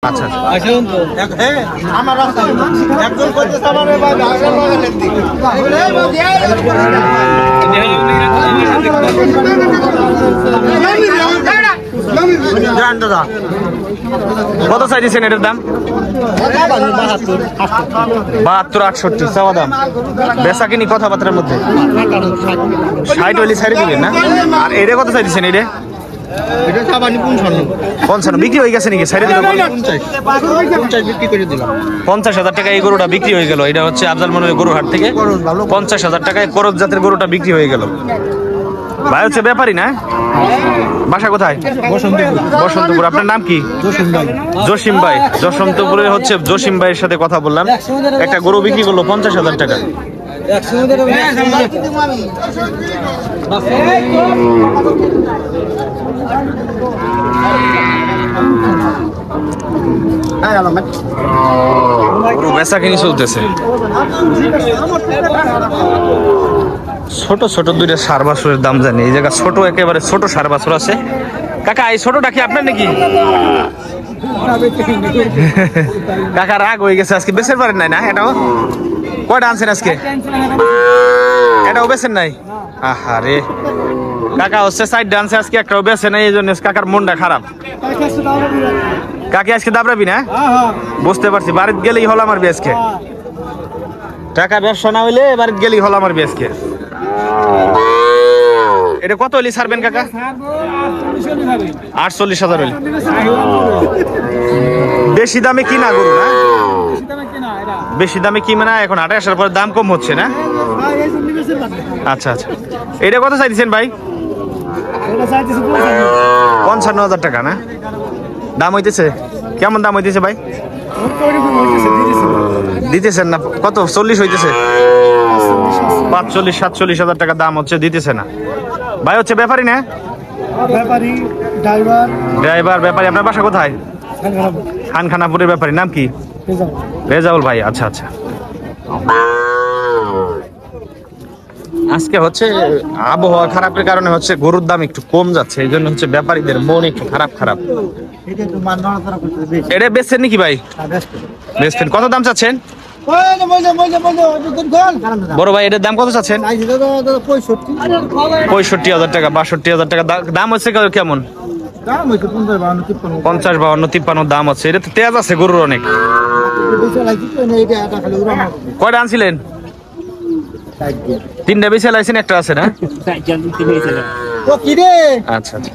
আচ্ছা দাদা কত চাইছেন এটার দাম? 72-68 চাওয়া দাম। বেচা কিনি কথাবার্তার মধ্যে 60 হইলে ছাড়ি দিবেন না? আর এটা কত চাইছেন? এটা 55 বিক্রি হয়ে গেছে নাকি? ছাড়ি দিল 50,000 টাকা এই গরুটা বিক্রি হয়ে গেল। এটা হচ্ছে আফজাল মনের গরু হাট থেকে 50,000 টাকায় করজ জাতের গরুটা বিক্রি হয়ে গেল। ভাই হচ্ছে ব্যাপারী না? বাসা কোথায়? বসন্তপুর। আপনার নাম কি? জসিম ভাই। বসন্তপুরে হচ্ছে জসিম ভাইয়ের সাথে কথা বললাম। একটা গরু বিক্রি করলো 50,000 টাকা। গরু বেচা কিনি চলতেছে। ছোট ছোট দুইটা ষাঁড় বাছুরের দাম জানি। এই জায়গা ছোট একেবারে ছোট ষাঁড় বাছুর আছে। কাকা এই ছোটটা কি আপনার নাকি? কাকা রাগ হয়ে গেছে আজকে, বেচের পারেন নাই না? এটাও কয়টা আনছেন আজকে? এটাও বেচেন নাই? আহারে কাকা হচ্ছে সাইড ডান্সে আজকে একটাও বেচে নাই, এই জন্য কাকার মনটা খারাপ। কাকি আজকে দাবরাবি না? বুঝতে পারছি। বাড়িতে গেলেই হল আমার বেচকে। টাকা ব্যবসা না হইলে বাড়িতে গেলেই হল আমার বেচকে। এটা কত হলি ছাড়বেন কাকা? 48,000 হইলে। বেশি দামে কিনা গরু না? বেশি দামে কি মানে এখন হাটে আসার পর দাম কম হচ্ছে না? আচ্ছা আচ্ছা। এটা কত চাইছেন ভাই? 55,000 টাকা না দাম হইতেছে? কেমন দাম হইতেছে ভাই? দিতেছেন না? কত 40 হইতেছে? 45-47,000 টাকা দাম হচ্ছে, দিতেছে না। ভাই হচ্ছে ব্যাপারী না? ড্রাইভার ব্যাপারী। আপনার বাসা কোথায়? খানখানাপুরের ব্যাপারী। নাম কি? রেজাউল ভাই। আচ্ছা আচ্ছা। আজকে হচ্ছে আবহাওয়া খারাপের কারণে হচ্ছে গরুর দাম একটু কম যাচ্ছে, এই জন্য হচ্ছে ব্যাপারীদের মন একটু খারাপ। এটা বেচছেন নাকি ভাই? বেচছেন। কত দাম চাচ্ছেন বড় ভাই? এটার দাম কত চাচ্ছেন? 65,000 টাকা 62,000 টাকা দাম হচ্ছে। কেমন? 50-52-53 দাম হচ্ছে। এটা তো তেজ আছে গরুর অনেক। কয়টা আনছিলেন? 3টা বেচে লাইছেন, একটা আছে না? আচ্ছা আচ্ছা।